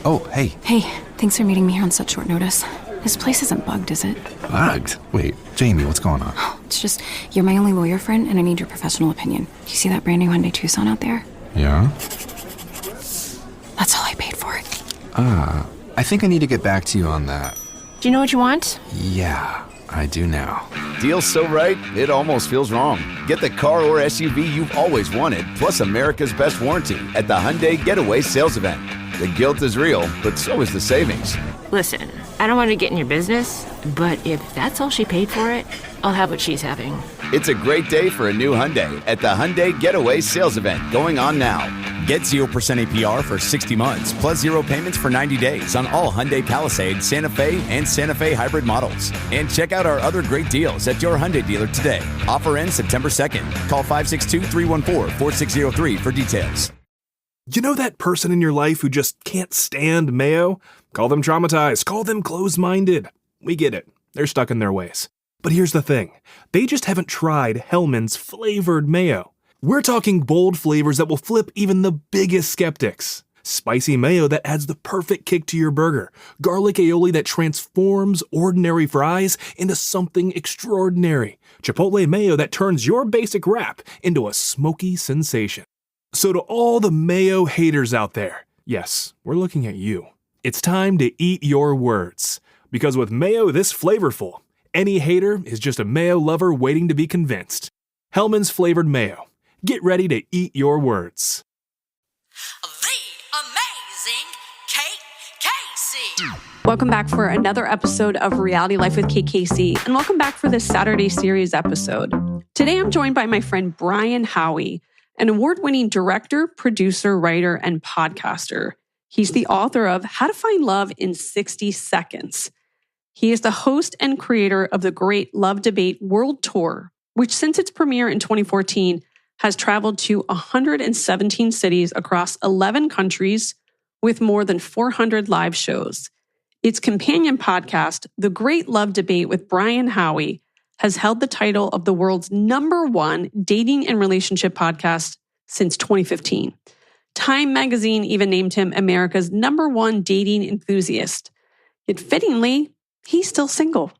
Oh, hey. Hey, thanks for meeting me here on such short notice. This place isn't bugged, is it? Bugged? Wait, Jamie, what's going on? It's just, you're my only lawyer friend, and I need your professional opinion. Do you see that brand new Hyundai Tucson out there? Yeah? That's all I paid for it. I think I need to get back to you on that. Do you know what you want? Yeah, I do now. Deal's so right, it almost feels wrong. Get the car or SUV you've always wanted, plus America's best warranty at the Hyundai Getaway Sales Event. The guilt is real, but so is the savings. Listen, I don't want to get in your business, but if that's all she paid for it, I'll have what she's having. It's a great day for a new Hyundai at the Hyundai Getaway Sales Event going on now. Get 0% APR for 60 months, plus 0 payments for 90 days on all Hyundai Palisade, Santa Fe, and Santa Fe hybrid models. And check out our other great deals at your Hyundai dealer today. Offer ends September 2nd. Call 562-314-4603 for details. You know that person in your life who just can't stand mayo? Call them traumatized. Call them closed-minded. We get it. They're stuck in their ways. But here's the thing. They just haven't tried Hellmann's flavored mayo. We're talking bold flavors that will flip even the biggest skeptics. Spicy mayo that adds the perfect kick to your burger. Garlic aioli that transforms ordinary fries into something extraordinary. Chipotle mayo that turns your basic wrap into a smoky sensation. So to all the mayo haters out there, yes, we're looking at you. It's time to eat your words. Because with mayo this flavorful, any hater is just a mayo lover waiting to be convinced. Hellmann's flavored mayo. Get ready to eat your words. The amazing Kate Casey. Welcome back for another episode of Reality Life with Kate Casey, and welcome back for this Saturday series episode. Today I'm joined by my friend Brian Howie, an award-winning director, producer, writer, and podcaster. He's the author of How to Find Love in 60 Seconds. He is the host and creator of the Great Love Debate World Tour, which since its premiere in 2014 has traveled to 117 cities across 11 countries with more than 400 live shows. Its companion podcast, The Great Love Debate with Brian Howie, has held the title of the world's #1 dating and relationship podcast since 2015. Time magazine even named him America's #1 dating enthusiast. Yet fittingly, he's still single.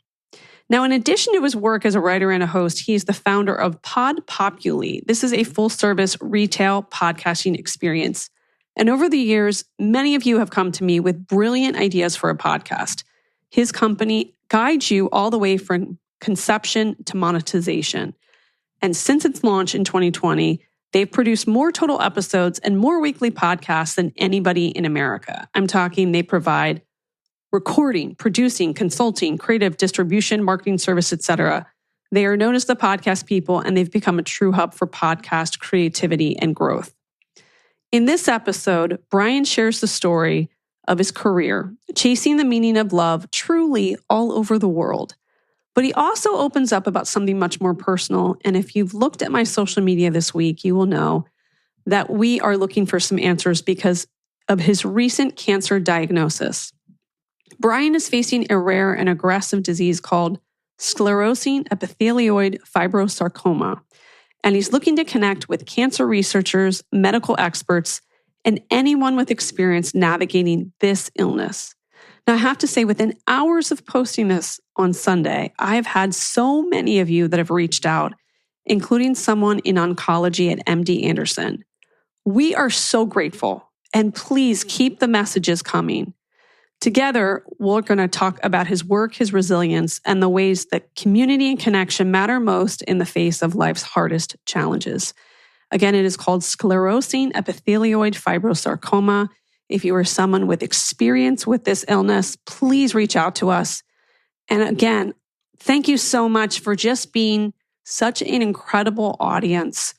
Now, in addition to his work as a writer and a host, he is the founder of PodPopuli. This is a full-service retail podcasting experience. And over the years, many of you have come to me with brilliant ideas for a podcast. His company guides you all the way from conception to monetization. And since its launch in 2020, they've produced more total episodes and more weekly podcasts than anybody in America. I'm talking they provide recording, producing, consulting, creative distribution, marketing service, etc. They are known as the podcast people, and they've become a true hub for podcast creativity and growth. In this episode, Brian shares the story of his career, chasing the meaning of love truly all over the world. But he also opens up about something much more personal. And if you've looked at my social media this week, you will know that we are looking for some answers because of his recent cancer diagnosis. Brian is facing a rare and aggressive disease called sclerosing epithelioid fibrosarcoma. And he's looking to connect with cancer researchers, medical experts, and anyone with experience navigating this illness. Now, I have to say, within hours of posting this on Sunday, I have had so many of you that have reached out, including someone in oncology at MD Anderson. We are so grateful, and please keep the messages coming. Together, we're going to talk about his work, his resilience, and the ways that community and connection matter most in the face of life's hardest challenges. Again, it is called sclerosing epithelioid fibrosarcoma. If you are someone with experience with this illness, please reach out to us. And again, thank you so much for just being such an incredible audience,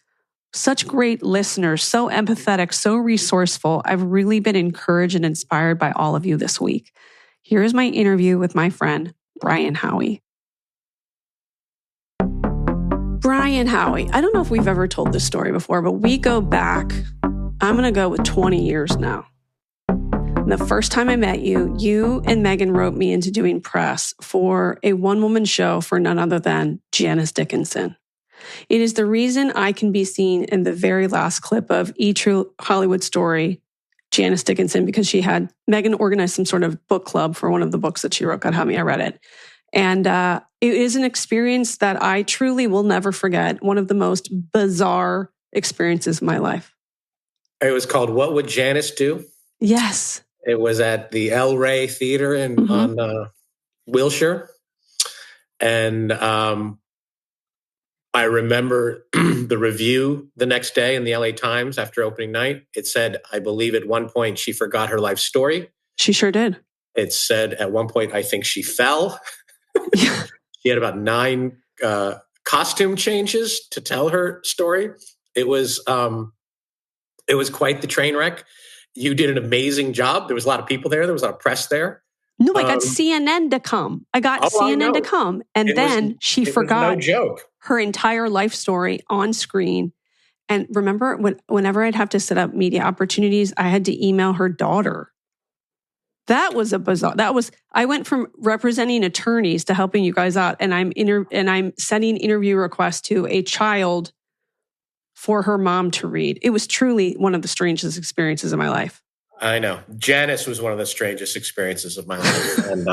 such great listeners, so empathetic, so resourceful. I've really been encouraged and inspired by all of you this week. Here is my interview with my friend, Brian Howie. Brian Howie, I don't know if we've ever told this story before, but we go back, I'm going to go with 20 years now. The first time I met you, you and Megan wrote me into doing press for a one-woman show for none other than Janice Dickinson. It is the reason I can be seen in the very last clip of E! True Hollywood Story Janice Dickinson because Megan organized some sort of book club for one of the books that she wrote. God help me, I read it. And it is an experience that I truly will never forget. One of the most bizarre experiences of my life. It was called What Would Janice Do? Yes. It was at the El Rey Theater on Wilshire. And I remember the review the next day in the LA Times after opening night. It said, I believe at one point she forgot her life story. She sure did. It said at one point, I think she fell. She had about 9 costume changes to tell her story. It was quite the train wreck. You did an amazing job. There was a lot of people there. There was a lot of press there. No, I got CNN to come. CNN to come. And she forgot no joke. Her entire life story on screen. And remember, whenever I'd have to set up media opportunities, I had to email her daughter. That was a bizarre. I went from representing attorneys to helping you guys out, and I'm sending interview requests to a child for her mom to read. It was truly one of the strangest experiences of my life. I know. Janice was one of the strangest experiences of my life. And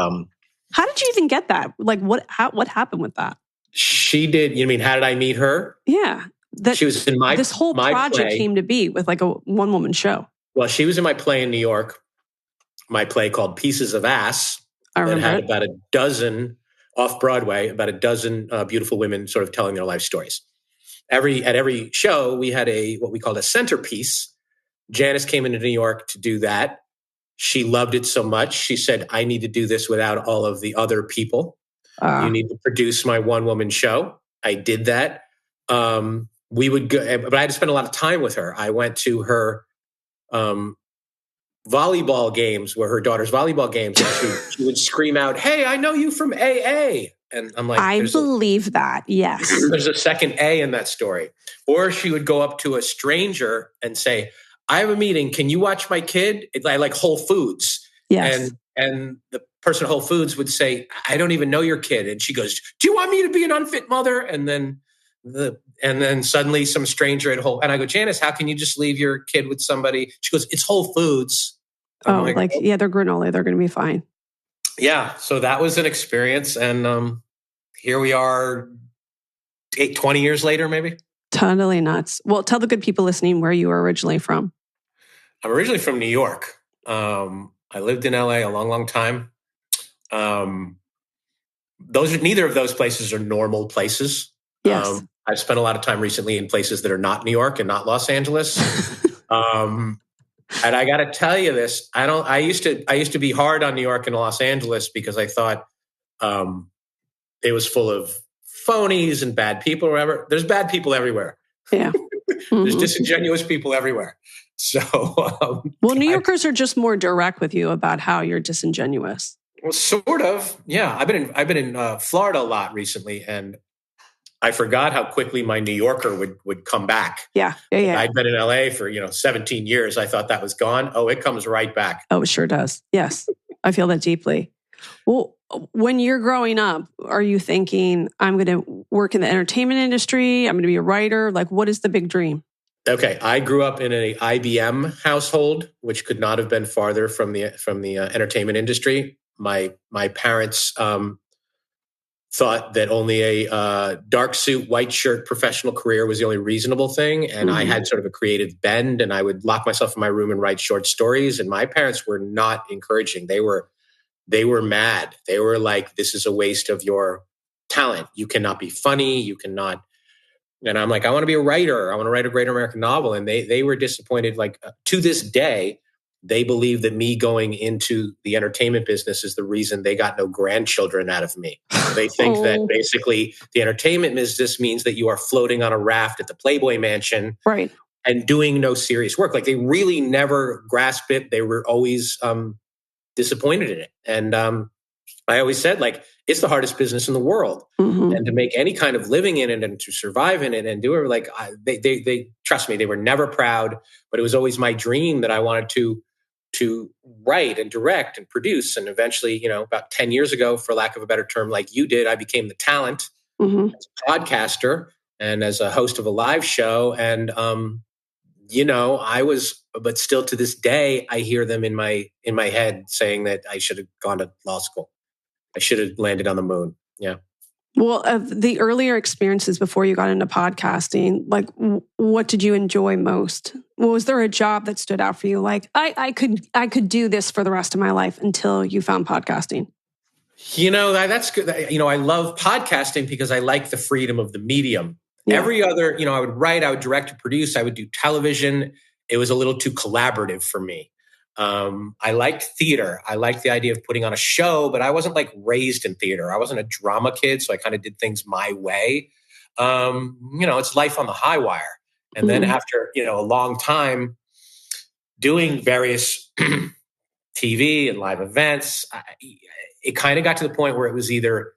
how did you even get that? Like, what happened with that? She did. You mean, how did I meet her? Yeah. She was in this whole project play. Came to be with like a one-woman show. Well, she was in my play in New York, my play called Pieces of Ass. I remember that had it. about a dozen off-Broadway, about a dozen beautiful women sort of telling their life stories. At every show, we had what we called a centerpiece. Janice came into New York to do that. She loved it so much. She said, I need to do this without all of the other people. You need to produce my one-woman show. I did that. We would go, but I had to spend a lot of time with her. I went to her volleyball games, where her daughter's volleyball games, and she would scream out, hey, I know you from AA. And I'm like, I believe that. Yes. There's a second A in that story. Or she would go up to a stranger and say, I have a meeting. Can you watch my kid? I like Whole Foods. Yes. And the person at Whole Foods would say, I don't even know your kid. And she goes, do you want me to be an unfit mother? And then suddenly some stranger at Whole, and I go, Janice, how can you just leave your kid with somebody? She goes, it's Whole Foods. I'm like, yeah, they're granola. They're going to be fine. Yeah. So that was an experience. And here we are 20 years later, maybe. Totally nuts. Well, tell the good people listening where you were originally from. I'm originally from New York. I lived in LA a long, long time. Neither of those places are normal places. Yes. I've spent a lot of time recently in places that are not New York and not Los Angeles. And I got to tell you this, I used to be hard on New York and Los Angeles because I thought it was full of phonies and bad people or whatever. There's bad people everywhere. Yeah. There's disingenuous people everywhere. So, well, New Yorkers are just more direct with you about how you're disingenuous. Well, sort of. Yeah. I've been in Florida a lot recently, and I forgot how quickly my New Yorker would come back. Yeah. I'd been in LA for 17 years. I thought that was gone. Oh, it comes right back. Oh, it sure does. Yes. I feel that deeply. Well, when you're growing up, are you thinking, I'm going to work in the entertainment industry? I'm going to be a writer? Like, what is the big dream? Okay. I grew up in an IBM household, which could not have been farther from the entertainment industry. My parents thought that only a dark suit, white shirt professional career was the only reasonable thing. And I had sort of a creative bend, and I would lock myself in my room and write short stories. And my parents were not encouraging. They were mad. They were like, this is a waste of your talent. You cannot be funny. You cannot. And I'm like, I want to be a writer. I want to write a great American novel. And they were disappointed. Like to this day, they believe that me going into the entertainment business is the reason they got no grandchildren out of me. They think that basically the entertainment business means that you are floating on a raft at the Playboy Mansion, right, and doing no serious work. Like they really never grasped it. They were always disappointed in it. And I always said, like, it's the hardest business in the world. And to make any kind of living in it and to survive in it and do it, like, they trust me, they were never proud, but it was always my dream that I wanted to write and direct and produce. And eventually, about 10 years ago, for lack of a better term, like you did, I became the talent as a podcaster and as a host of a live show. And but still to this day, I hear them in my head saying that I should have gone to law school. I should have landed on the moon. Yeah. Well, of the earlier experiences before you got into podcasting, like what did you enjoy most? Was there a job that stood out for you? Like I could do this for the rest of my life until you found podcasting. That's good. I love podcasting because I like the freedom of the medium. Yeah. Every other, I would write, I would direct and produce, I would do television. It was a little too collaborative for me. I liked theater. I liked the idea of putting on a show, but I wasn't like raised in theater. I wasn't a drama kid, so I kind of did things my way. It's life on the high wire. And then after, a long time doing various TV and live events, it kind of got to the point where it was either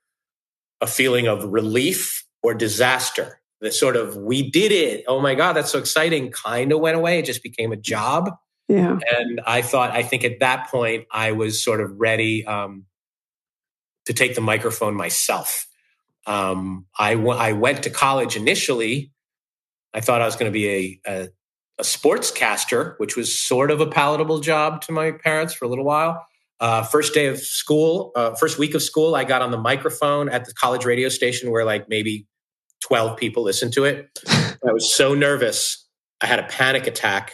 a feeling of relief or disaster. That sort of, we did it. Oh my God, that's so exciting. Kind of went away. It just became a job. Yeah. And I think at that point, I was sort of ready to take the microphone myself. I went to college initially. I thought I was going to be a sportscaster, which was sort of a palatable job to my parents for a little while. First day of school, first week of school, I got on the microphone at the college radio station where like maybe 12 people listened to it. I was so nervous. I had a panic attack.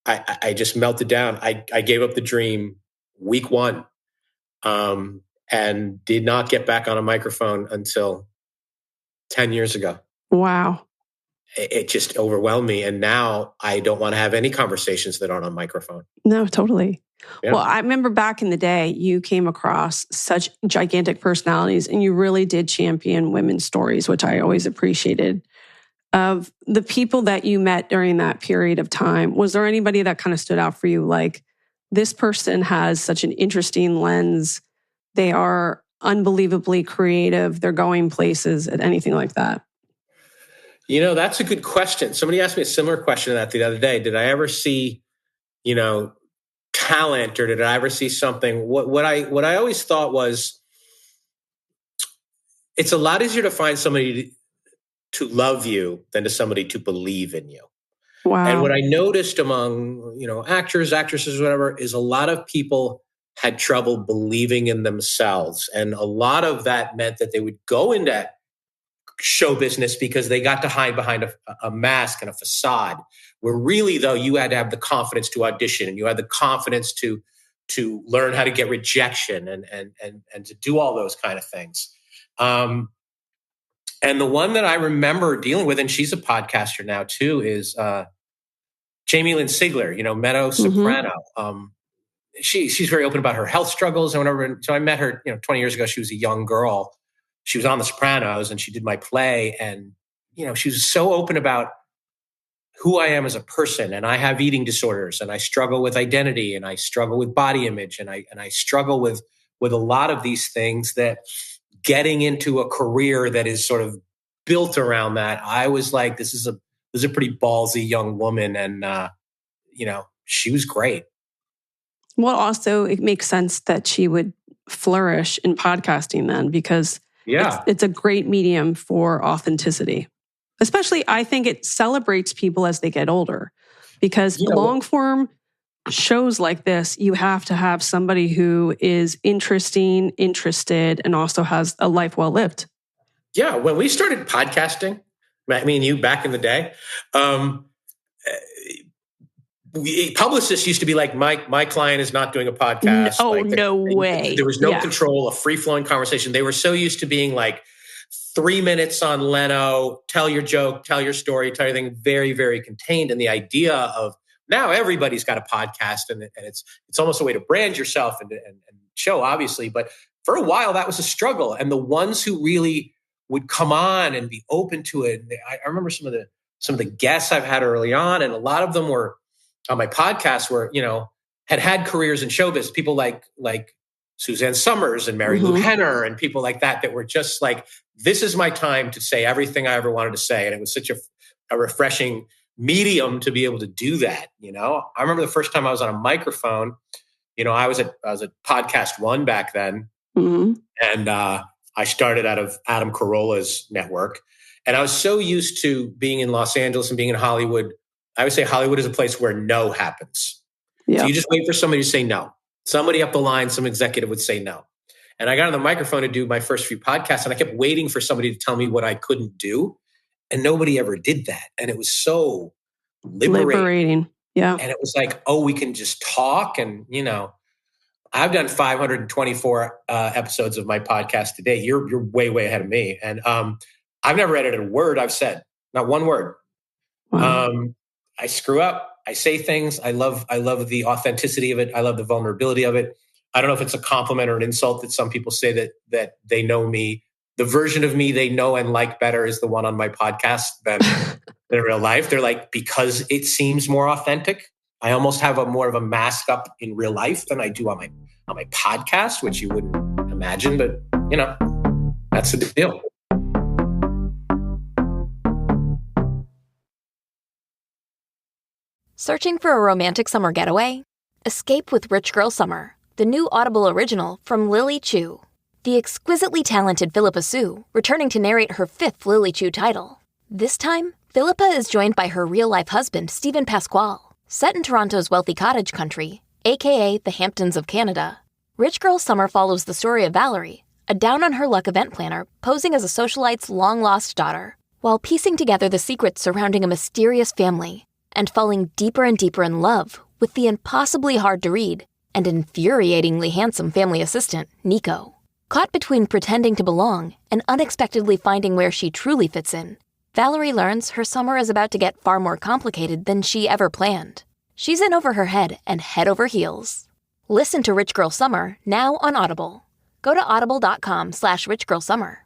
I just melted down. I gave up the dream week one and did not get back on a microphone until 10 years ago. Wow. It just overwhelmed me. And now I don't want to have any conversations that aren't on microphone. No, totally. Yeah. Well, I remember back in the day, you came across such gigantic personalities and you really did champion women's stories, which I always appreciated. Of the people that you met during that period of time, was there anybody that kind of stood out for you? Like, this person has such an interesting lens. They are unbelievably creative. They're going places, and anything like that. That's a good question. Somebody asked me a similar question to that the other day. Did I ever see, talent, or did I ever see something? What I always thought was, it's a lot easier to find somebody to love you than to somebody to believe in you. Wow. And what I noticed among, actors, actresses, whatever, is a lot of people had trouble believing in themselves. And a lot of that meant that they would go into show business because they got to hide behind a mask and a facade, where really, though, you had to have the confidence to audition, and you had the confidence to learn how to get rejection and to do all those kind of things. And the one that I remember dealing with, and she's a podcaster now too, is Jamie Lynn Sigler, Meadow Soprano. She's very open about her health struggles and whatever. And so I met her, 20 years ago. She was a young girl. She was on The Sopranos and she did my play. And, she was so open about who I am as a person. And I have eating disorders, and I struggle with identity, and I struggle with body image, and I struggle with a lot of these things, that getting into a career that is sort of built around that. I was like, this is a pretty ballsy young woman. And, she was great. Well, also, it makes sense that she would flourish in podcasting then, because it's a great medium for authenticity. Especially, I think it celebrates people as they get older, because long form shows like this, you have to have somebody who is interested, and also has a life well lived. Yeah. When we started podcasting, me and you back in the day, publicists used to be like, my client is not doing a podcast. No way. There was no control, a free-flowing conversation. They were so used to being like 3 minutes on Leno, tell your joke, tell your story, tell everything, very, very contained. And the idea of now everybody's got a podcast, and it's almost a way to brand yourself and show, obviously. But for a while, that was a struggle. And the ones who really would come on and be open to it, I remember some of the guests I've had early on, and a lot of them were on my podcast were, had careers in show business. People like Suzanne Summers and Mary Lou Henner and people like that were just like, this is my time to say everything I ever wanted to say. And it was such a refreshing medium to be able to do that. I remember the first time I was on a microphone, I was at Podcast One back then. And I started out of Adam Carolla's network. And I was so used to being in Los Angeles and being in Hollywood, I would say Hollywood is a place where no happens. Yeah. So you just wait for somebody to say no. Somebody up the line, some executive would say no. And I got on the microphone to do my first few podcasts, and I kept waiting for somebody to tell me what I couldn't do. And nobody ever did that. And it was so liberating. Yeah. And it was like, oh, we can just talk. And, you know, I've done 524 episodes of my podcast today. You're way, way ahead of me. And I've never edited a word I've said, not one word. Wow. I screw up. I say things. I love the authenticity of it. I love the vulnerability of it. I don't know if it's a compliment or an insult that some people say that they know me. The version of me they know and like better is the one on my podcast than in real life. They're like, because it seems more authentic. I almost have more of a mask up in real life than I do on my podcast, which you wouldn't imagine, but you know, that's the deal. Searching for a romantic summer getaway? Escape with Rich Girl Summer, the new Audible original from Lily Chu. The exquisitely talented Philippa Sue returning to narrate her 5th Lily Chu title. This time, Philippa is joined by her real-life husband, Stephen Pasquale. Set in Toronto's wealthy cottage country, aka the Hamptons of Canada, Rich Girl Summer follows the story of Valerie, a down-on-her-luck event planner posing as a socialite's long-lost daughter, while piecing together the secrets surrounding a mysterious family and falling deeper and deeper in love with the impossibly hard-to-read and infuriatingly handsome family assistant, Nico. Caught between pretending to belong and unexpectedly finding where she truly fits in, Valerie learns her summer is about to get far more complicated than she ever planned. She's in over her head and head over heels. Listen to Rich Girl Summer now on Audible. Go to audible.com/richgirlsummer.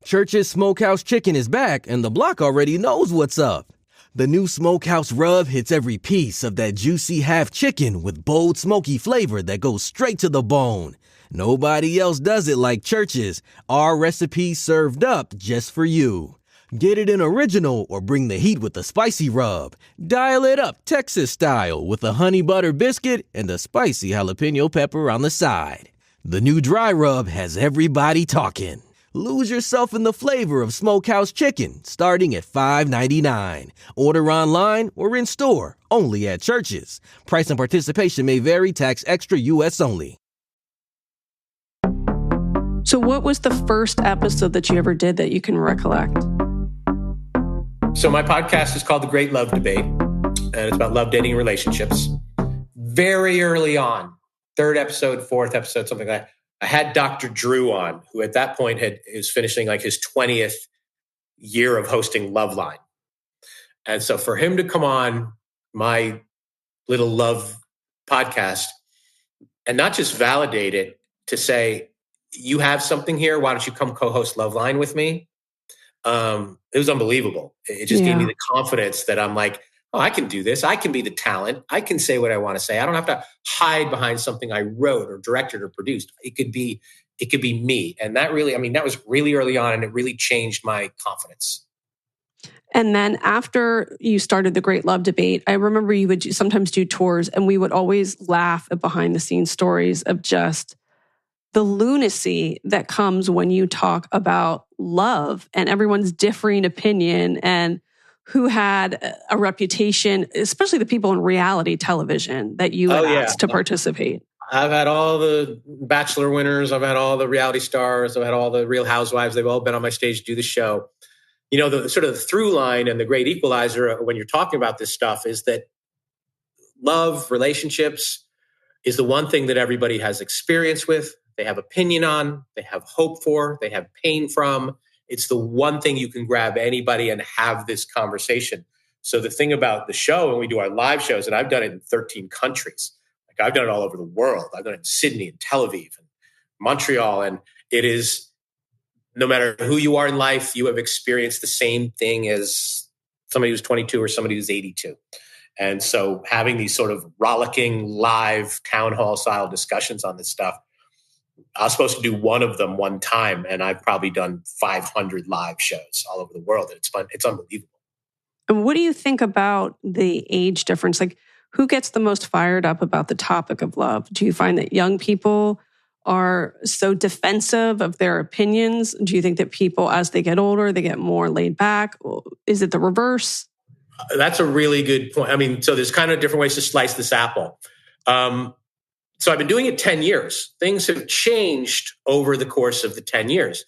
Church's Smokehouse Chicken is back, and the block already knows what's up. The new Smokehouse Rub hits every piece of that juicy half chicken with bold, smoky flavor that goes straight to the bone. Nobody else does it like Church's. Our recipe served up just for you. Get it in original or bring the heat with the spicy rub. Dial it up Texas style with a honey butter biscuit and a spicy jalapeno pepper on the side. The new dry rub has everybody talking. Lose yourself in the flavor of Smokehouse Chicken, starting at $5.99. Order online or in store, only at Church's. Price and participation may vary, tax extra, U.S. only. So what was the first episode that you ever did that you can recollect? So my podcast is called The Great Love Debate, and it's about love, dating, and relationships. Very early on, 3rd episode, 4th episode, something like that, I had Dr. Drew on, who at that point is finishing like his 20th year of hosting Loveline. And so for him to come on my little love podcast and not just validate it, to say, you have something here, why don't you come co-host Loveline with me? It was unbelievable. It just gave me the confidence that I'm like, oh, I can do this. I can be the talent. I can say what I want to say. I don't have to hide behind something I wrote or directed or produced. It could be me. And that really, that was really early on, and it really changed my confidence. And then after you started the Great Love Debate, I remember you would sometimes do tours, and we would always laugh at behind the scenes stories of just the lunacy that comes when you talk about love and everyone's differing opinion and who had a reputation, especially the people in reality television that you had asked to participate. I've had all the Bachelor winners. I've had all the reality stars. I've had all the Real Housewives. They've all been on my stage to do the show. You know, the sort of the through line and the great equalizer when you're talking about this stuff is that love, relationships is the one thing that everybody has experience with. They have opinion on, they have hope for, they have pain from. It's the one thing you can grab anybody and have this conversation. So the thing about the show, when we do our live shows, and I've done it in 13 countries, like I've done it all over the world. I've done it in Sydney and Tel Aviv and Montreal. And it is, no matter who you are in life, you have experienced the same thing as somebody who's 22 or somebody who's 82. And so having these sort of rollicking live town hall style discussions on this stuff, I was supposed to do one of them one time, and I've probably done 500 live shows all over the world. And it's fun. It's unbelievable. And what do you think about the age difference? Like, who gets the most fired up about the topic of love? Do you find that young people are so defensive of their opinions? Do you think that people, as they get older, they get more laid back? Is it the reverse? That's a really good point. I mean, so there's kind of different ways to slice this apple. So I've been doing it 10 years. Things have changed over the course of the 10 years.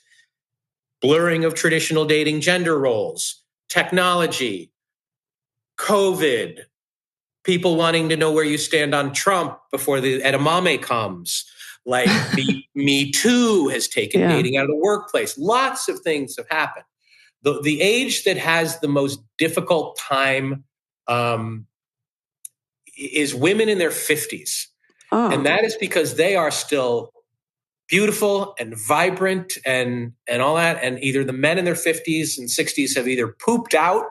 Blurring of traditional dating gender roles, technology, COVID, people wanting to know where you stand on Trump before the edamame comes. Like the Me Too has taken dating out of the workplace. Lots of things have happened. The age that has the most difficult time is women in their 50s. Oh. And that is because they are still beautiful and vibrant and all that. And either the men in their 50s and 60s have either pooped out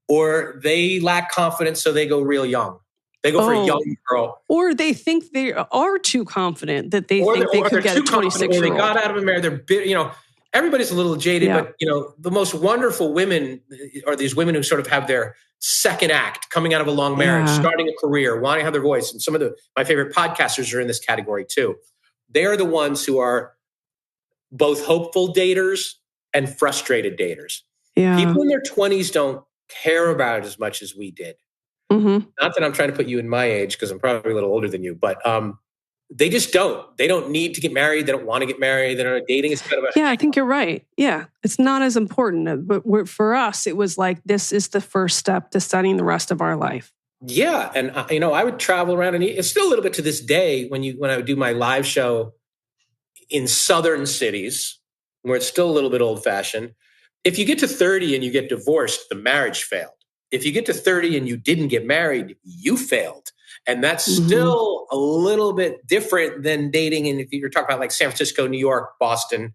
or they lack confidence, so they go real young. They go for a young girl. Or they think they are too confident that they think they could get a 26-year-old. They got out of a marriage. They're, everybody's a little jaded, but, the most wonderful women are these women who sort of have their second act, coming out of a long marriage, starting a career, wanting to have their voice. And some of my favorite podcasters are in this category too. They are the ones who are both hopeful daters and frustrated daters. Yeah. People in their 20s don't care about it as much as we did. Mm-hmm. Not that I'm trying to put you in my age, because I'm probably a little older than you, but they just don't. They don't need to get married. They don't want to get married. They're not dating. It's kind of I think you're right. Yeah, it's not as important. But for us, it was like, this is the first step to studying the rest of our life. Yeah, and I would travel around, and it's still a little bit to this day when I would do my live show in southern cities, where it's still a little bit old fashioned. If you get to 30 and you get divorced, the marriage failed. If you get to 30 and you didn't get married, you failed. And that's still a little bit different than dating. And if you're talking about like San Francisco, New York, Boston,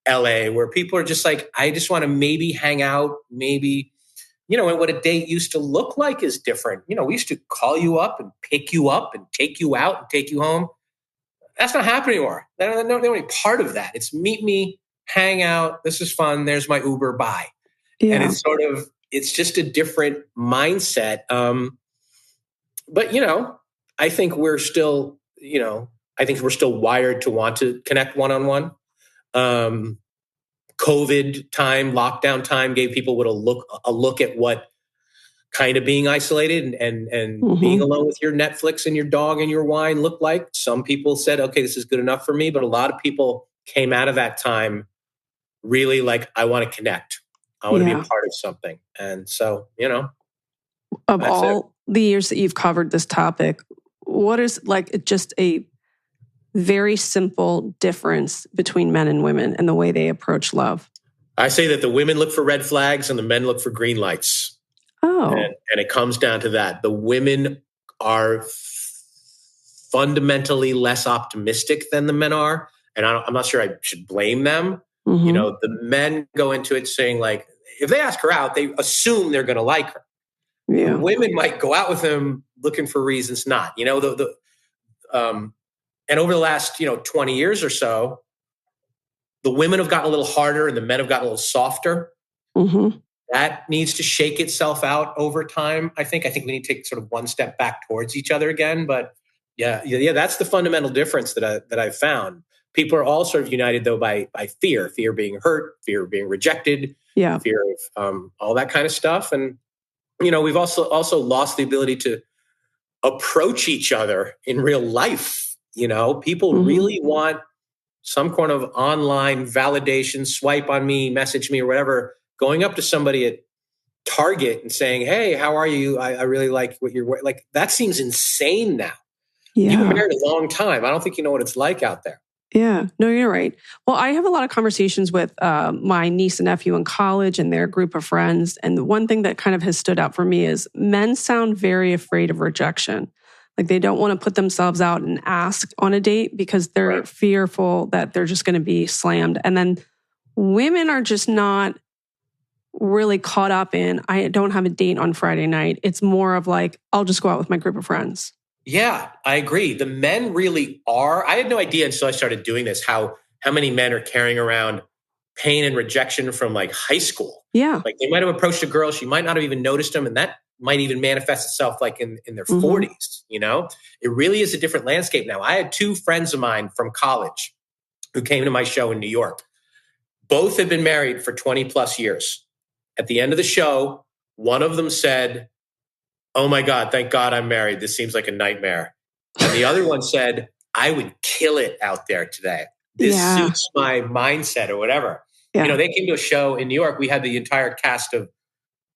LA, where people are just like, I just want to maybe hang out, maybe, and what a date used to look like is different. We used to call you up and pick you up and take you out and take you home. That's not happening anymore. They don't any part of that. It's meet me, hang out. This is fun. There's my Uber. Bye. Yeah. And it's just a different mindset. But, I think we're still, wired to want to connect one-on-one. COVID time, lockdown time gave people a look at what kind of being isolated and being alone with your Netflix and your dog and your wine looked like. Some people said, okay, this is good enough for me. But a lot of people came out of that time really like, I want to connect. I want to be a part of something. And so, of all the years that you've covered this topic, what is like just a very simple difference between men and women and the way they approach love? I say that the women look for red flags and the men look for green lights. Oh. And it comes down to that. The women are fundamentally less optimistic than the men are. And I'm not sure I should blame them. Mm-hmm. The men go into it saying like, if they ask her out, they assume they're going to like her. Yeah. The women might go out with him looking for reasons not. And over the last 20 years or so, the women have gotten a little harder and the men have gotten a little softer. Mm-hmm. That needs to shake itself out over time. I think we need to take sort of one step back towards each other again. But yeah, that's the fundamental difference that I've found. People are all sort of united though by fear of being hurt, fear of being rejected, fear of all that kind of stuff. And we've also lost the ability to approach each other in real life. People really want some kind of online validation, swipe on me, message me or whatever, going up to somebody at Target and saying, hey, how are you? I really like what you're wearing. Like, that seems insane now. Yeah. You've been married a long time. I don't think you know what it's like out there. Yeah, no, you're right. Well, I have a lot of conversations with my niece and nephew in college and their group of friends. And the one thing that kind of has stood out for me is men sound very afraid of rejection. Like they don't want to put themselves out and ask on a date because they're fearful that they're just going to be slammed. And then women are just not really caught up in, I don't have a date on Friday night. It's more of like, I'll just go out with my group of friends. Yeah, I agree. The men really are. I had no idea until I started doing this how many men are carrying around pain and rejection from like high school. Yeah. Like they might have approached a girl, she might not have even noticed them, and that might even manifest itself like in their 40s, It really is a different landscape now. I had two friends of mine from college who came to my show in New York. Both had been married for 20 plus years. At the end of the show, one of them said, oh my God, thank God I'm married. This seems like a nightmare. And the other one said, I would kill it out there today. This suits my mindset or whatever. Yeah. You know, they came to a show in New York. We had the entire cast of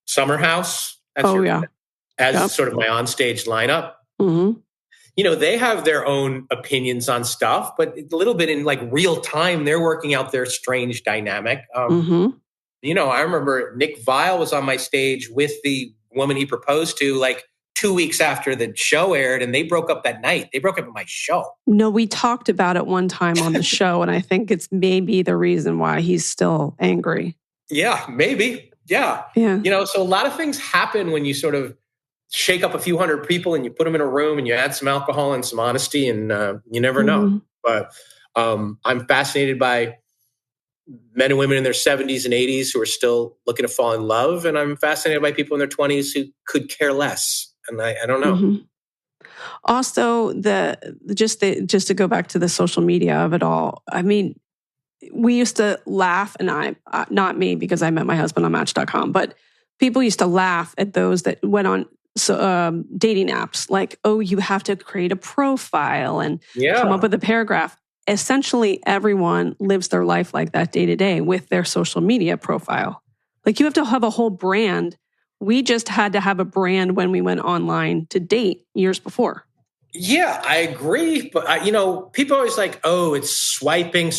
Summer House as sort of my onstage lineup. Mm-hmm. You know, they have their own opinions on stuff, but a little bit in like real time, they're working out their strange dynamic. You know, I remember Nick Vile was on my stage with the woman he proposed to like 2 weeks after the show aired, and they broke up that night. They broke up at my show. No, we talked about it one time on the show, and I think it's maybe the reason why he's still angry. Yeah, maybe. Yeah. You know, so a lot of things happen when you sort of shake up a few hundred people and you put them in a room and you add some alcohol and some honesty, and you never know. But I'm fascinated by men and women in their 70s and 80s who are still looking to fall in love. And I'm fascinated by people in their 20s who could care less. And I don't know. Also, just to go back to the social media of it all, I mean, we used to laugh, and not me because I met my husband on Match.com, but people used to laugh at those that went on dating apps like, oh, you have to create a profile and come up with a paragraph. Essentially, everyone lives their life like that day to day with their social media profile. Like, you have to have a whole brand. We just had to have a brand when we went online to date years before. Yeah, I agree. But, you know, people are always like, oh, it's swiping.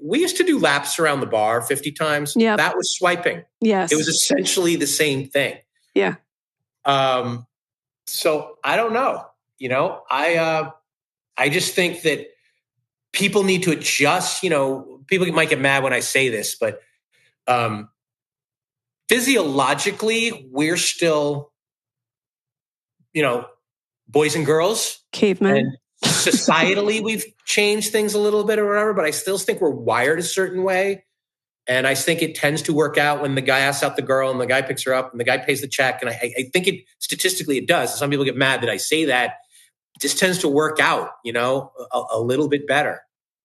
We used to do laps around the bar 50 times. Yeah, that was swiping. Yes. It was essentially the same thing. Yeah. So I don't know. You know, I just think that people need to adjust. You know, people might get mad when I say this, but physiologically, we're still, you know, boys and girls. Cavemen. And societally, we've changed things a little bit or whatever, but I still think we're wired a certain way. And I think it tends to work out when the guy asks out the girl and the guy picks her up and the guy pays the check. And I think statistically it does. Some people get mad that I say that. It just tends to work out, you know, a little bit better.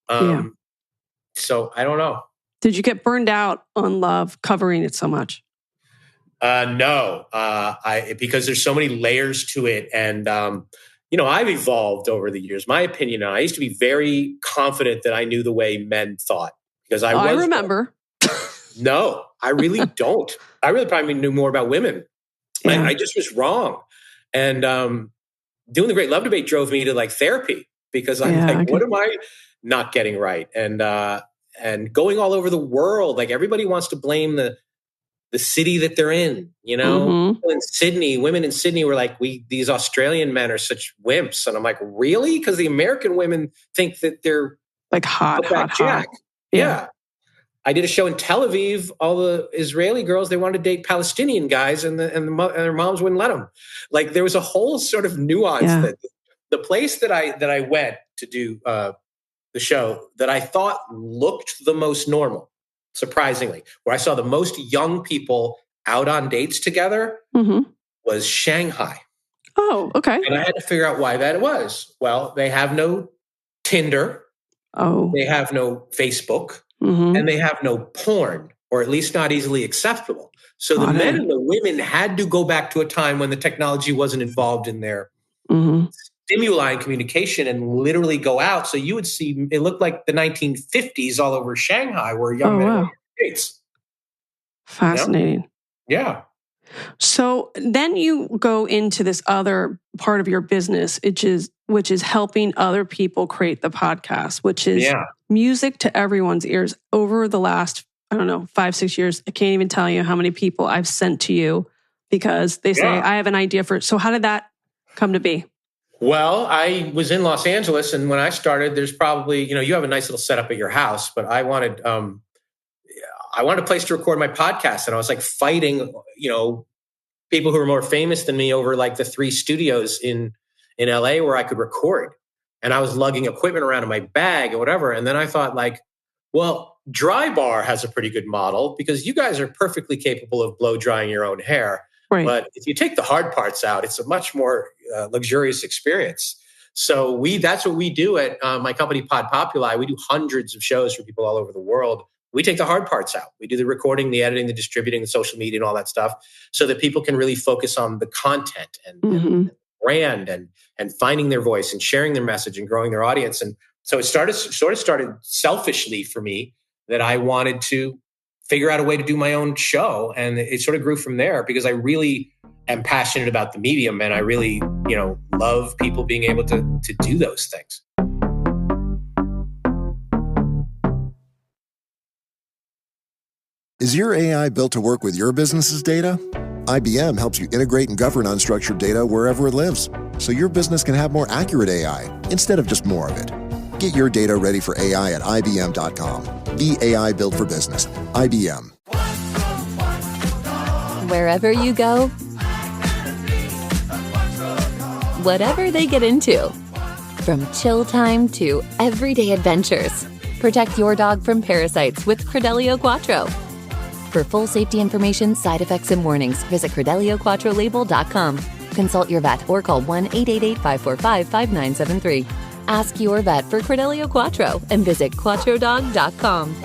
So I don't know. Did you get burned out on love covering it so much? No, because there's so many layers to it. And, you know, I've evolved over the years. My opinion, I used to be very confident that I knew the way men thought because I remember. No, I really don't. I really probably knew more about women. Yeah. I just was wrong. And doing the Great Love Debate drove me to like therapy because I'm what am I not getting right? And going all over the world, like everybody wants to blame the city that they're in, you know? In Sydney, women in Sydney were like, these Australian men are such wimps. And I'm like, really? Because the American women think that they're like hot. Yeah. I did a show in Tel Aviv. All the Israeli girls, they wanted to date Palestinian guys and their moms wouldn't let them. Like there was a whole sort of nuance that the place that I went to do the show that I thought looked the most normal, surprisingly, where I saw the most young people out on dates together was Shanghai. Oh, okay. And I had to figure out why that was. Well, they have no Tinder. Oh. They have no Facebook. And they have no porn, or at least not easily acceptable. So the men and the women had to go back to a time when the technology wasn't involved in their stimuli and communication and literally go out. So you would see, it looked like the 1950s all over Shanghai where young men were on dates. Fascinating. Yeah. So then you go into this other part of your business, which is helping other people create the podcast, which is music to everyone's ears. Over the last, 5-6 years, I can't even tell you how many people I've sent to you because they say, I have an idea for it. So how did that come to be? Well, I was in Los Angeles, and when I started, there's probably, you have a nice little setup at your house, but I wanted a place to record my podcast. And I was like fighting, people who were more famous than me over like the 3 studios in LA where I could record. And I was lugging equipment around in my bag or whatever. And then I thought like, well, Dry Bar has a pretty good model because you guys are perfectly capable of blow drying your own hair. Right. But if you take the hard parts out, it's a much more luxurious experience. So that's what we do at my company, PodPopuli. We do hundreds of shows for people all over the world We take the hard parts out. We do the recording, the editing, the distributing, the social media, and all that stuff, so that people can really focus on the content and brand and finding their voice and sharing their message and growing their audience. And so it started selfishly for me that I wanted to figure out a way to do my own show. And it sort of grew from there because I really am passionate about the medium, and I really, love people being able to do those things. Is your AI built to work with your business's data? IBM helps you integrate and govern unstructured data wherever it lives, so your business can have more accurate AI instead of just more of it. Get your data ready for AI at IBM.com. Be AI built for business. IBM. Wherever you go, whatever they get into, from chill time to everyday adventures, protect your dog from parasites with Credelio Quattro. For full safety information, side effects, and warnings, visit CredeliaQuattroLabel.com. Consult your vet or call 1-888-545-5973. Ask your vet for Credelio Quattro and visit QuattroDog.com.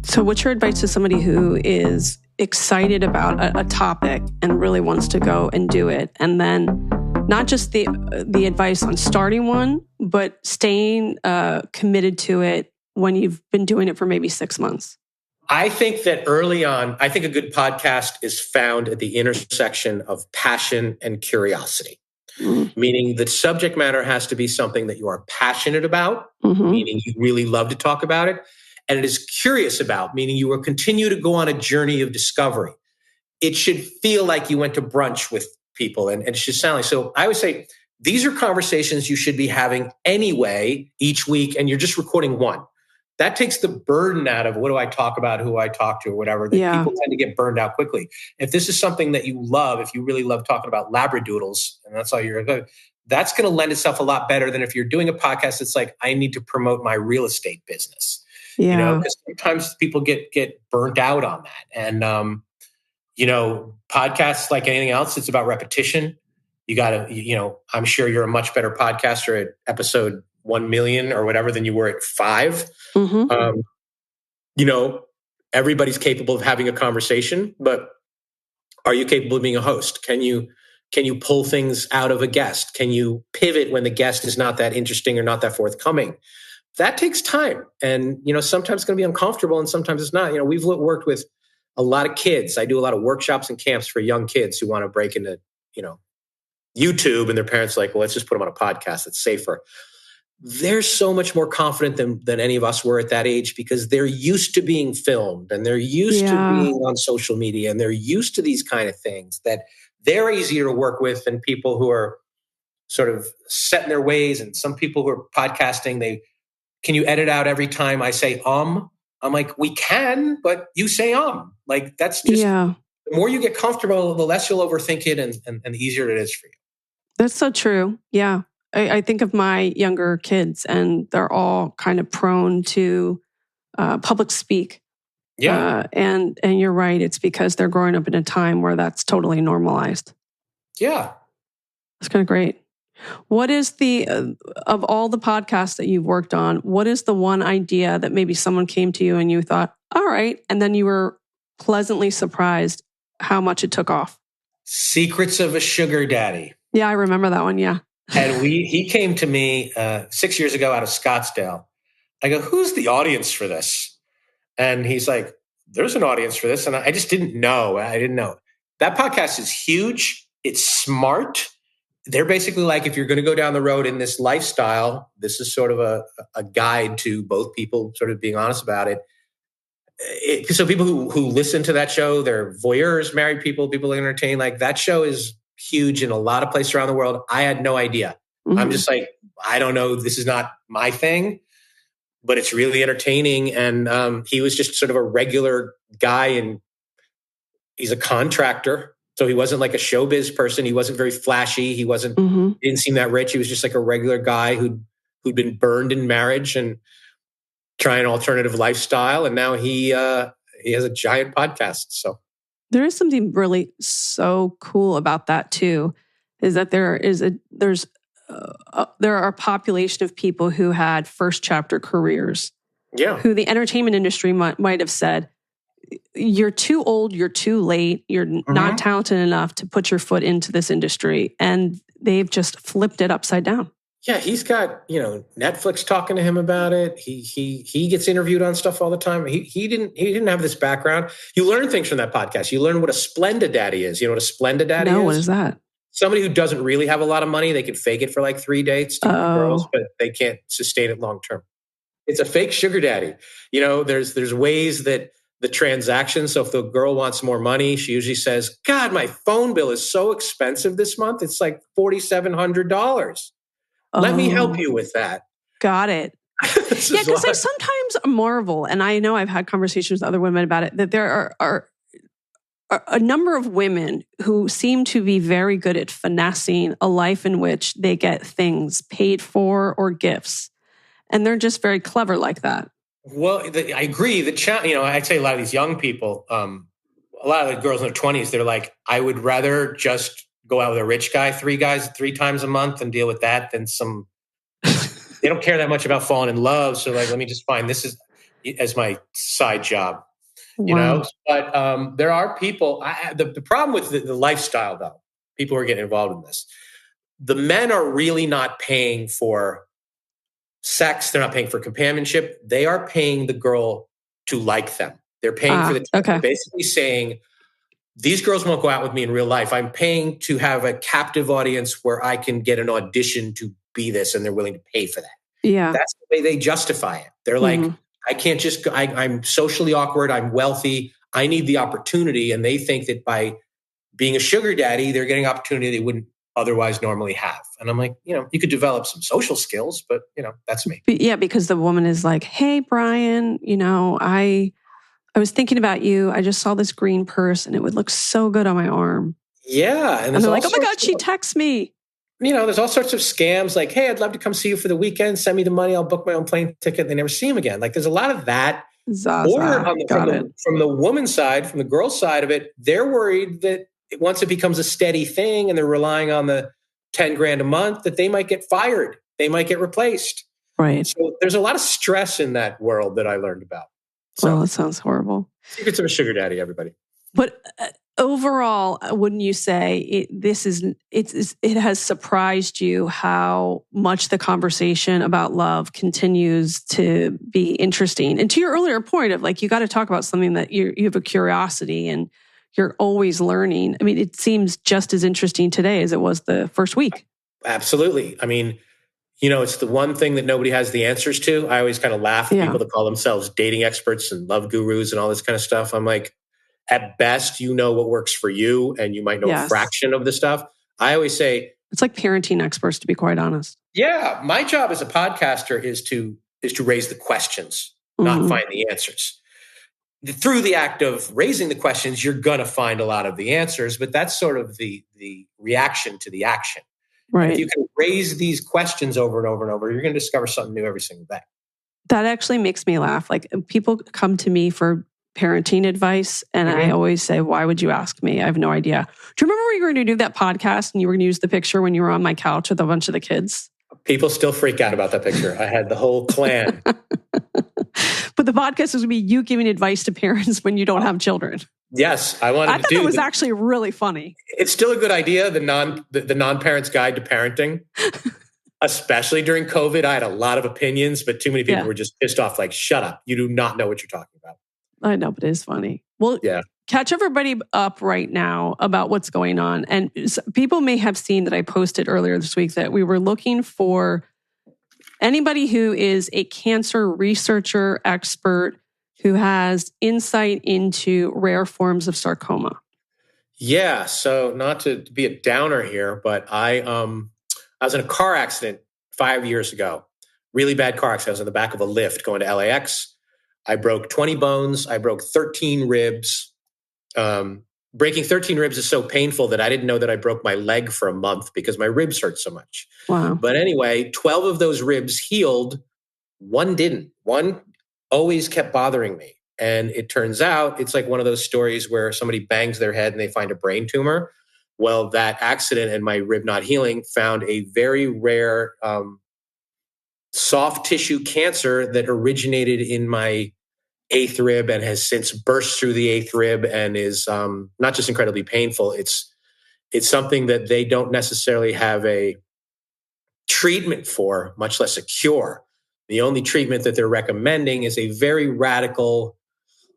So what's your advice to somebody who is excited about a topic and really wants to go and do it? And then not just the advice on starting one, but staying committed to it when you've been doing it for maybe 6 months? I think that early on, I think a good podcast is found at the intersection of passion and curiosity. Meaning the subject matter has to be something that you are passionate about, meaning you really love to talk about it, and it is curious about, meaning you will continue to go on a journey of discovery. It should feel like you went to brunch with people, and it should sound like, so I would say these are conversations you should be having anyway each week, and you're just recording one. That takes the burden out of what do I talk about, who I talk to, or whatever. People tend to get burned out quickly. If this is something that you love, if you really love talking about Labradoodles, and that's all that's going to lend itself a lot better than if you're doing a podcast that's like, I need to promote my real estate business. Because sometimes people get burnt out on that. And, podcasts, like anything else, it's about repetition. You got to, I'm sure you're a much better podcaster at episode 1 million or whatever than you were at 5. Everybody's capable of having a conversation, but are you capable of being a host? Can you pull things out of a guest? Can you pivot when the guest is not that interesting or not that forthcoming? That takes time. And, sometimes it's going to be uncomfortable and sometimes it's not. We've worked with a lot of kids. I do a lot of workshops and camps for young kids who want to break into, YouTube, and their parents are like, well, let's just put them on a podcast. It's safer. They're so much more confident than any of us were at that age because they're used to being filmed and they're used to being on social media and they're used to these kind of things that they're easier to work with than people who are sort of set in their ways. And some people who are podcasting, can you edit out every time I say I'm like, we can, but you say like, that's just, the more you get comfortable, the less you'll overthink it and the easier it is for you. That's so true. Yeah. I think of my younger kids and they're all kind of prone to public speak. Yeah. And you're right. It's because they're growing up in a time where that's totally normalized. Yeah. That's kind of great. What is of all the podcasts that you've worked on, what is the one idea that maybe someone came to you and you thought, all right, and then you were pleasantly surprised how much it took off? Secrets of a Sugar Daddy. Yeah, I remember that one. Yeah. And he came to me 6 years ago out of Scottsdale. I go, who's the audience for this? And he's like, there's an audience for this. And I just didn't know. I didn't know. That podcast is huge. It's smart. They're basically like, if you're going to go down the road in this lifestyle, this is sort of a guide to both people sort of being honest about it. So people who listen to that show, they're voyeurs, married people entertain, like that show is huge in a lot of places around the world. I had no idea. I'm just like, I don't know. This is not my thing, but it's really entertaining. And he was just sort of a regular guy and he's a contractor. So he wasn't like a showbiz person. He wasn't very flashy. He wasn't, he didn't seem that rich. He was just like a regular guy who'd been burned in marriage and trying an alternative lifestyle. And now he has a giant podcast. So there is something really so cool about that too, is that there's there are a population of people who had first chapter careers. Yeah. Who the entertainment industry might have said, you're too old, you're too late, you're not talented enough to put your foot into this industry. And they've just flipped it upside down. Yeah, he's got, Netflix talking to him about it. He gets interviewed on stuff all the time. He didn't have this background. You learn things from that podcast. You learn what a Splenda daddy is. You know what a Splenda daddy is? No, what is that? Somebody who doesn't really have a lot of money. They can fake it for like 3 dates to girls, but they can't sustain it long term. It's a fake sugar daddy. There's ways that the transaction. So if the girl wants more money, she usually says, God, my phone bill is so expensive this month. It's like $4,700. Let me help you with that. Got it. Yeah, because I sometimes marvel, and I know I've had conversations with other women about it, that there are a number of women who seem to be very good at finessing a life in which they get things paid for or gifts. And they're just very clever like that. Well, I agree. I'd say a lot of these young people, a lot of the girls in their 20s, they're like, I would rather just go out with a rich guy, three times a month and deal with that than some, they don't care that much about falling in love. So like, let me just find this as my side job, but there are people, the problem with the lifestyle though, people are getting involved in this. The men are really not paying for sex. They're not paying for companionship. They are paying the girl to like them. They're paying for the time. They're basically saying, these girls won't go out with me in real life. I'm paying to have a captive audience where I can get an audition to be this, and they're willing to pay for that. Yeah. That's the way they justify it. They're like, I can't just go, I'm socially awkward. I'm wealthy. I need the opportunity. And they think that by being a sugar daddy, they're getting opportunity they wouldn't otherwise normally have. And I'm like, you could develop some social skills, but that's me. Yeah, because the woman is like, hey, Brian, I was thinking about you. I just saw this green purse and it would look so good on my arm. Yeah. And they're like, oh my God, she texts me. There's all sorts of scams like, hey, I'd love to come see you for the weekend. Send me the money. I'll book my own plane ticket. They never see him again. Like there's a lot of that. Or from the woman's side, from the girl's side of it, they're worried that once it becomes a steady thing and they're relying on the 10 grand a month, that they might get fired. They might get replaced. Right. So there's a lot of stress in that world that I learned about. So, well, that sounds horrible. Secrets of a sugar daddy, everybody. But overall, wouldn't you say it has surprised you how much the conversation about love continues to be interesting? And to your earlier point of like, you got to talk about something that you have a curiosity and you're always learning. I mean, it seems just as interesting today as it was the first week. Absolutely. I mean, it's the one thing that nobody has the answers to. I always kind of laugh at people that call themselves dating experts and love gurus and all this kind of stuff. I'm like, at best, what works for you, and you might know a fraction of the stuff. I always say it's like parenting experts, to be quite honest. Yeah, my job as a podcaster is to raise the questions, not find the answers. Through the act of raising the questions, you're going to find a lot of the answers, but that's sort of the reaction to the action. Right. If you can raise these questions over and over and over, you're going to discover something new every single day. That actually makes me laugh. Like people come to me for parenting advice, and I always say, why would you ask me? I have no idea. Do you remember when you were going to do that podcast and you were going to use the picture when you were on my couch with a bunch of the kids? People still freak out about that picture. I had the whole clan. But the podcast is going to be you giving advice to parents when you don't have children. Yes, I thought that was actually really funny. It's still a good idea, the non-parent's guide to parenting. Especially during COVID, I had a lot of opinions, but too many people were just pissed off, like, shut up. You do not know what you're talking about. I know, but it is funny. Well, catch everybody up right now about what's going on. And people may have seen that I posted earlier this week that we were looking for anybody who is a cancer researcher, expert, who has insight into rare forms of sarcoma. Yeah, so not to be a downer here, but I was in a car accident 5 years ago. Really bad car accident. I was in the back of a lift going to LAX. I broke 20 bones. I broke 13 ribs. Breaking 13 ribs is so painful that I didn't know that I broke my leg for a month because my ribs hurt so much. Wow. But anyway, 12 of those ribs healed. One didn't. One always kept bothering me. And it turns out it's like one of those stories where somebody bangs their head and they find a brain tumor. Well, that accident and my rib not healing found a very rare soft tissue cancer that originated in my eighth rib and has since burst through the eighth rib and is not just incredibly painful. It's something that they don't necessarily have a treatment for, much less a cure. The only treatment that they're recommending is a very radical,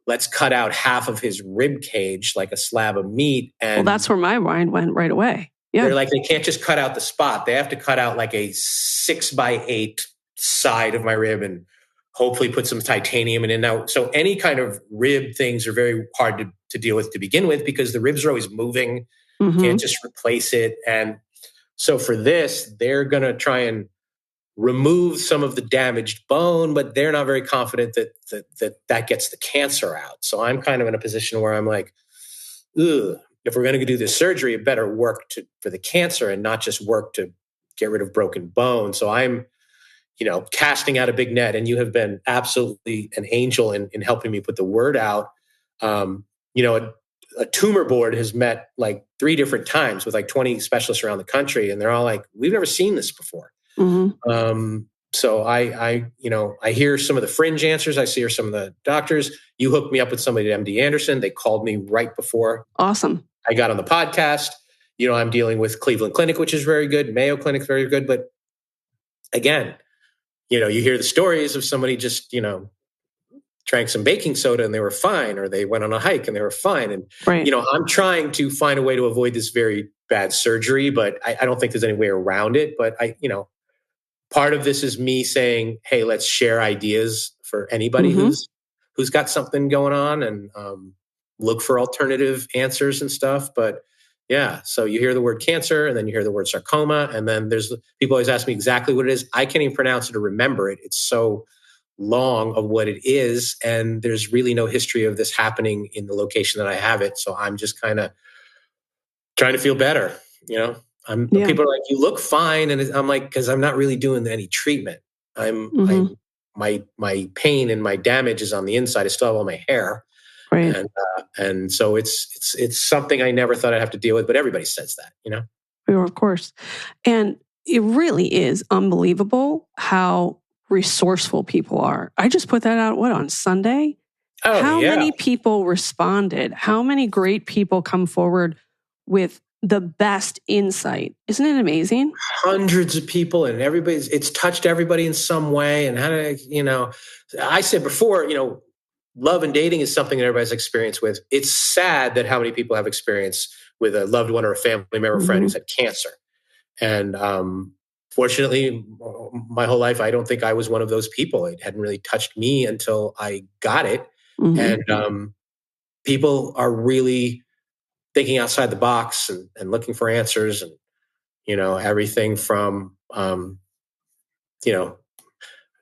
let's cut out half of his rib cage like a slab of meat. And well, that's where my mind went right away. Yeah. They're like, they can't just cut out the spot. They have to cut out like a 6x8 side of my rib and hopefully put some titanium in it. Now, so any kind of rib things are very hard to deal with to begin with because the ribs are always moving. Mm-hmm. Can't just replace it. And so for this, they're going to try and remove some of the damaged bone, but they're not very confident that gets the cancer out. So I'm kind of in a position where I'm like, ugh, if we're going to do this surgery, it better work for the cancer and not just work to get rid of broken bone. So I'm, casting out a big net, and you have been absolutely an angel in helping me put the word out. A tumor board has met like 3 different times with like 20 specialists around the country, and they're all like, we've never seen this before. Mm-hmm. So I hear some of the fringe answers. I see some of the doctors. You hooked me up with somebody at MD Anderson. They called me right before. Awesome. I got on the podcast. I'm dealing with Cleveland Clinic, which is very good. Mayo Clinic is very good. But again, you hear the stories of somebody just, drank some baking soda and they were fine, or they went on a hike and they were fine. And, right. I'm trying to find a way to avoid this very bad surgery, but I don't think there's any way around it. But part of this is me saying, hey, let's share ideas for anybody mm-hmm. who's got something going on, and look for alternative answers and stuff. But yeah, so you hear the word cancer, and then you hear the word sarcoma, and then there's people always ask me exactly what it is. I can't even pronounce it or remember it. It's so long of what it is, and there's really no history of this happening in the location that I have it. So I'm just kind of trying to feel better. People are like, you look fine, and I'm like, because I'm not really doing any treatment. My pain and my damage is on the inside. I still have all my hair. Right. And so it's something I never thought I'd have to deal with, but everybody says that, Of course. And it really is unbelievable how resourceful people are. I just put that out, on Sunday? Oh, how yeah. many people responded? How many great people come forward with the best insight? Isn't it amazing? Hundreds of people, and it's touched everybody in some way. And I said before, love and dating is something that everybody's experienced with. It's sad that how many people have experience with a loved one or a family member or friend who's had cancer. And fortunately, my whole life, I don't think I was one of those people. It hadn't really touched me until I got it. Mm-hmm. And people are really thinking outside the box and looking for answers, and, everything from,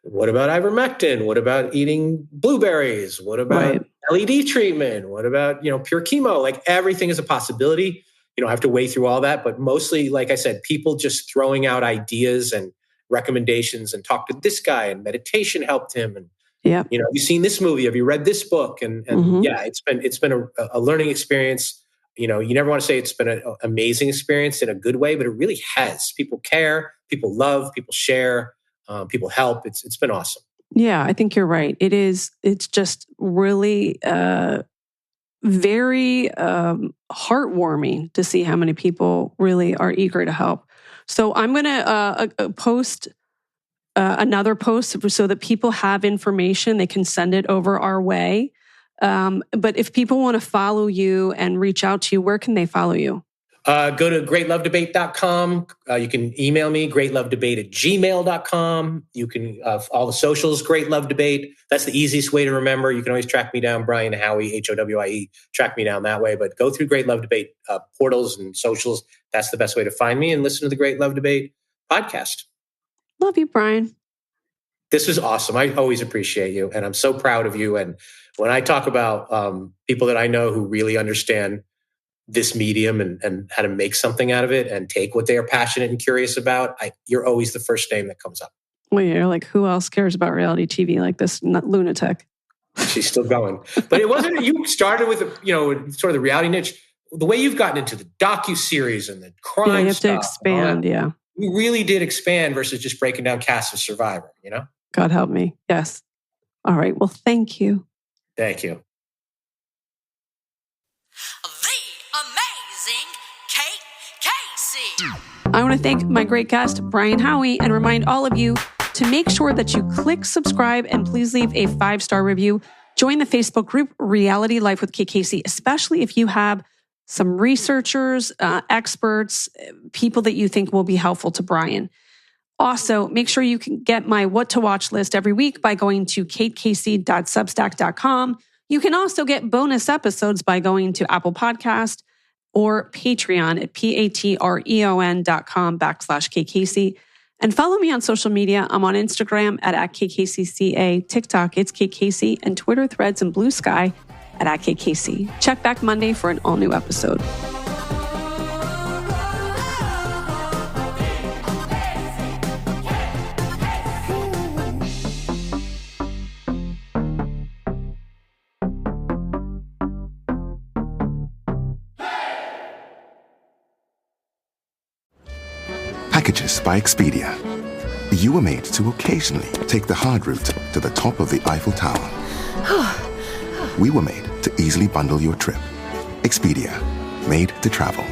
what about ivermectin? What about eating blueberries? What about LED treatment? What about, pure chemo? Like, everything is a possibility. I have to weigh through all that, but mostly, like I said, people just throwing out ideas and recommendations, and talk to this guy, and meditation helped him. And, have you seen this movie? Have you read this book? And yeah, it's been a learning experience. You never want to say it's been an amazing experience in a good way, but it really has. People care, people love, people share. People help. It's been awesome. Yeah, I think you're right. It is. It's just really very heartwarming to see how many people really are eager to help. So I'm going to post another post so that people have information. They can send it over our way. But if people want to follow you and reach out to you, where can they follow you? Go to greatlovedebate.com. You can email me, greatlovedebate@gmail.com. You can, all the socials, Great Love Debate. That's the easiest way to remember. You can always track me down, Brian Howie, Howie, track me down that way. But go through Great Love Debate portals and socials. That's the best way to find me, and listen to the Great Love Debate podcast. Love you, Brian. This was awesome. I always appreciate you, and I'm so proud of you. And when I talk about people that I know who really understand this medium and how to make something out of it and take what they are passionate and curious about, you're always the first name that comes up. Well, you're like, who else cares about reality TV like this lunatic? She's still going. But it wasn't, you started with, sort of the reality niche. the way you've gotten into the docuseries and the crime Yeah, you have stuff, to expand, yeah. You really did expand versus just breaking down casts of Survivor, you know? God help me. Yes. All right. Well, thank you. Thank you. The amazing Kate Casey. I want to thank my great guest, Brian Howie, and remind all of you to make sure that you click subscribe and please leave a 5-star review. Join the Facebook group Reality Life with Kate Casey, especially if you have some researchers, experts, people that you think will be helpful to Brian. Also, make sure you can get my What to Watch list every week by going to katecasey.substack.com. You can also get bonus episodes by going to Apple Podcast or Patreon at patreon.com/KCasey. And follow me on social media. I'm on Instagram at @KCaseyCA, TikTok, it's Kate Casey, and Twitter, Threads, and Blue Sky at @KCasey. Check back Monday for an all-new episode. Packages by Expedia. You were made to occasionally take the hard route to the top of the Eiffel Tower. We were made to easily bundle your trip. Expedia, made to travel.